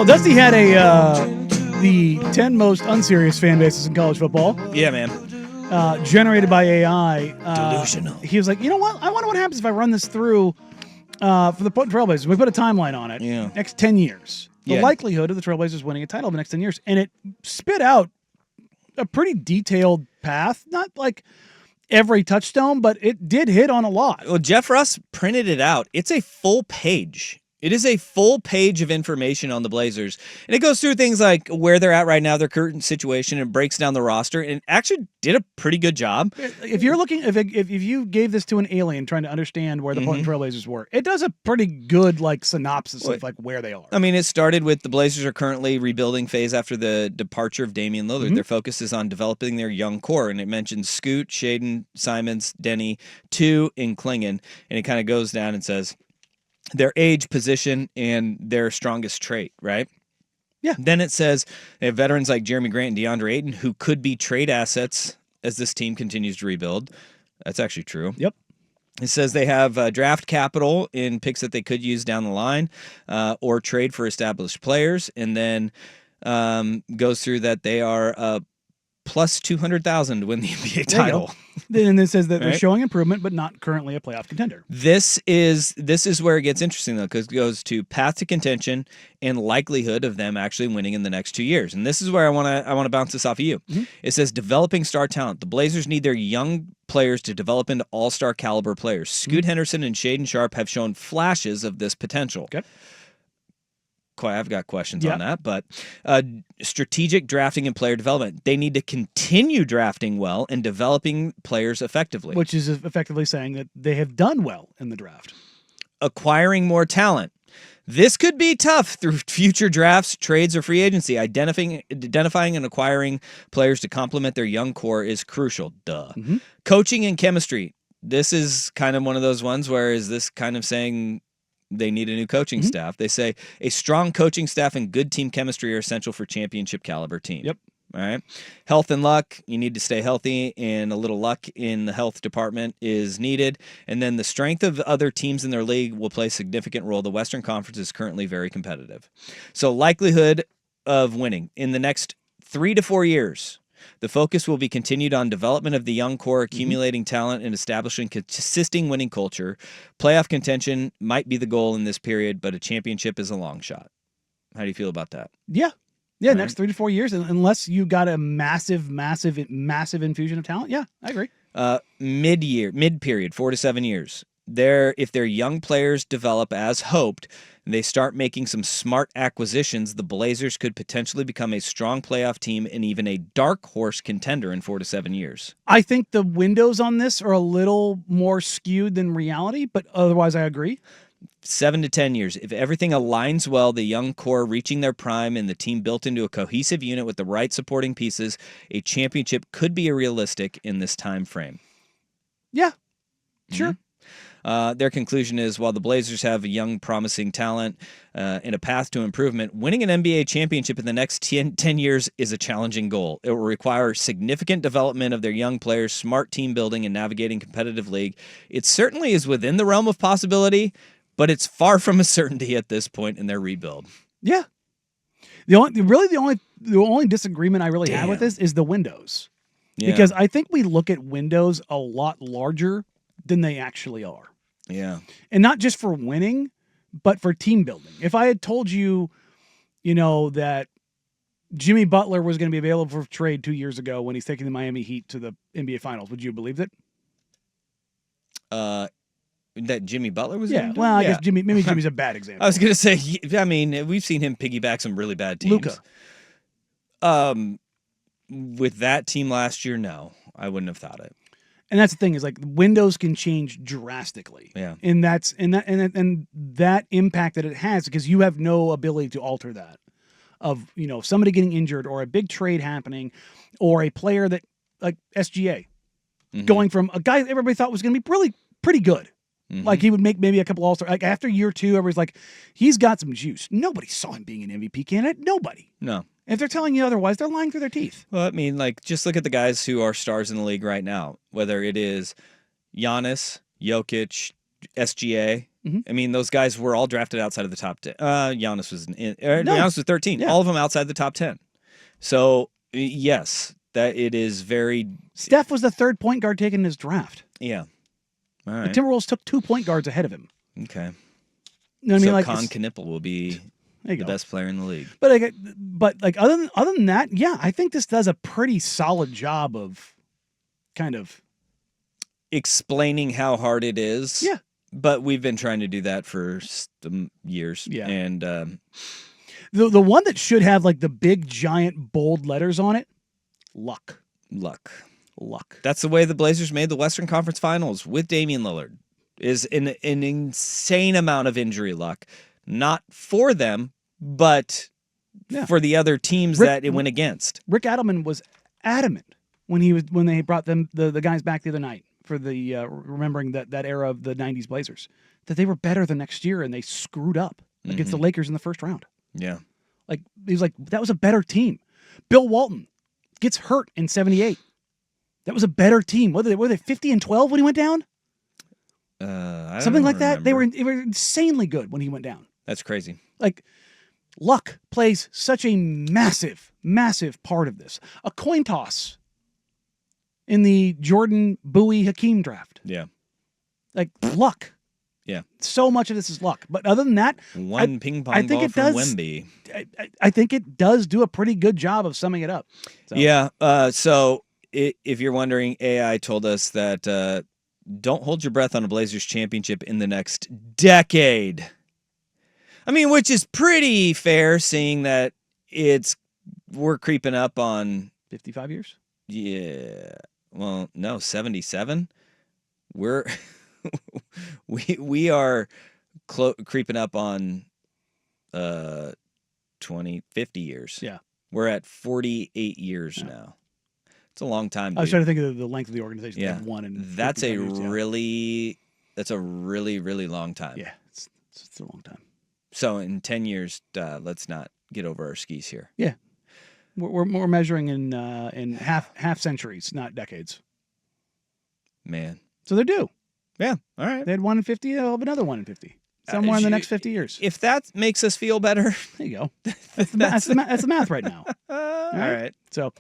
Well, Dusty had the 10 most unserious fan bases in college football. Yeah, man. Generated by AI. Delusional. He was like, you know what? I wonder what happens if I run this through for the Trailblazers. We put a timeline on it. Yeah. Next 10 years. The Yeah. likelihood of the Trailblazers winning a title in the next 10 years. And it spit out a pretty detailed path. Not like every touchstone, but it did hit on a lot. Well, Jeff Russ printed it out. It's a full page. It is a full page of information on the Blazers. And it goes through things like where they're at right now, their current situation, and breaks down the roster. And it actually did a pretty good job. If you're looking, if you gave this to an alien trying to understand where the Portland Trailblazers were, it does a pretty good synopsis of where they are. I mean, it started with the Blazers are currently rebuilding phase after the departure of Damian Lillard. Their focus is on developing their young core, and it mentions Scoot, Shaden, Simons, Denny, two in Klingon, and it kind of goes down and says their age, position, and their strongest trait, right? Yeah. Then it says they have veterans like Jeremy Grant and DeAndre Ayton who could be trade assets as this team continues to rebuild. That's actually true. Yep. It says they have draft capital in picks that they could use down the line or trade for established players. And then goes through that they are plus 200,000 to win the NBA title. Then it says that they're showing improvement, but not currently a playoff contender. This is where it gets interesting, though, because it goes to path to contention and likelihood of them actually winning in the next 2 years. And this is where I want to bounce this off of you. It says developing star talent. The Blazers need their young players to develop into all-star caliber players. Scoot Henderson and Shaden Sharp have shown flashes of this potential. Okay. I've got questions on that, but strategic drafting and player development. They need to continue drafting well and developing players effectively. Which is effectively saying that they have done well in the draft. Acquiring more talent. This could be tough through future drafts, trades, or free agency. Identifying and acquiring players to complement their young core is crucial. Duh. Coaching and chemistry. This is kind of one of those ones where is this kind of saying they need a new coaching staff. They say a strong coaching staff and good team chemistry are essential for championship caliber team. Yep. All right. Health and luck. You need to stay healthy, and a little luck in the health department is needed. And then the strength of other teams in their league will play a significant role. The Western Conference is currently very competitive. So likelihood of winning in the next 3 to 4 years. The focus will be continued on development of the young core, accumulating talent, and establishing consistent winning culture. Playoff contention might be the goal in this period, but a championship is a long shot. How do you feel about that? Yeah. Yeah, next 3 to 4 years, unless you got a massive infusion of talent. Yeah, I agree. Mid-period, 4 to 7 years. If their young players develop as hoped, and they start making some smart acquisitions, the Blazers could potentially become a strong playoff team and even a dark horse contender in 4 to 7 years. I think the windows on this are a little more skewed than reality, but otherwise I agree. 7 to 10 years. If everything aligns well, the young core reaching their prime and the team built into a cohesive unit with the right supporting pieces, a championship could be realistic in this time frame. Yeah, sure. Their conclusion is, while the Blazers have a young, promising talent and a path to improvement, winning an NBA championship in the next 10 years is a challenging goal. It will require significant development of their young players, smart team building, and navigating competitive league. It certainly is within the realm of possibility, but it's far from a certainty at this point in their rebuild. Yeah. The only disagreement I really have with this is the windows. Yeah. Because I think we look at windows a lot larger than they actually are. Yeah. And not just for winning, but for team building. If I had told you, that Jimmy Butler was going to be available for trade 2 years ago when he's taking the Miami Heat to the NBA Finals, would you have believed it? That Jimmy Butler was? Yeah. Well, I guess maybe Jimmy's a bad example. I was going to say, I mean, we've seen him piggyback some really bad teams. Luka. With that team last year, no, I wouldn't have thought it. And that's the thing is windows can change drastically. Yeah. And that impact that it has, because you have no ability to alter that of, somebody getting injured or a big trade happening or a player that like SGA going from a guy that everybody thought was going to be really pretty good. Like he would make maybe a couple All-Star. Like after year 2, everybody's like, he's got some juice. Nobody saw him being an MVP candidate. Nobody. No. If they're telling you otherwise, they're lying through their teeth. Well, I mean, just look at the guys who are stars in the league right now, whether it is Giannis, Jokic, SGA. Mhm. I mean, those guys were all drafted outside of the top 10. Giannis was Giannis was 13. Yeah. All of them outside the top 10. So yes, that it is very. Steph was the third point guard taken in his draft. Yeah. All The right. Timberwolves took 2 point guards ahead of him. Okay. You know what I mean? So Like Con Knippel will be there you the go. best player in the league. But other than that, yeah, I think this does a pretty solid job of kind of explaining how hard it is. Yeah. But we've been trying to do that for some years. Yeah. And the one that should have like the big giant bold letters on it, luck. That's the way the Blazers made the Western Conference Finals with Damian Lillard. Is an insane amount of injury luck. Not for them, but for the other teams that it went against. Rick Adelman was adamant when they brought them the guys back the other night for the remembering that era of the 90s Blazers, that they were better the next year and they screwed up against the Lakers in the first round. Yeah. Like he was like, that was a better team. Bill Walton gets hurt in 78. That was a better team. Were they 50-12 when he went down? Something like that. They were insanely good when he went down. That's crazy. Like, luck plays such a massive, massive part of this. A coin toss in the Jordan Bowie Hakeem draft. Yeah. Like, luck. Yeah. So much of this is luck. But other than that, one ping pong ball from Wemby. I think it does do a pretty good job of summing it up. So. Yeah. So if you're wondering, AI told us that don't hold your breath on a Blazers championship in the next decade. I mean, which is pretty fair, seeing that we're creeping up on 55 years. Yeah. Well, no, 77. We are creeping up on 50 years. Yeah. We're at 48 years now. It's a long time. Dude. I was trying to think of the length of the organization. Yeah. They've won in that's a years, really really long time. Yeah, it's a long time. So in 10 years, let's not get over our skis here. Yeah. We're measuring in half centuries, not decades. Man. So they're due. Yeah. All right. They had 1 in 50. They'll have another 1 in 50 somewhere in the next 50 years. If that makes us feel better, there you go. That's the math right now. All right. So,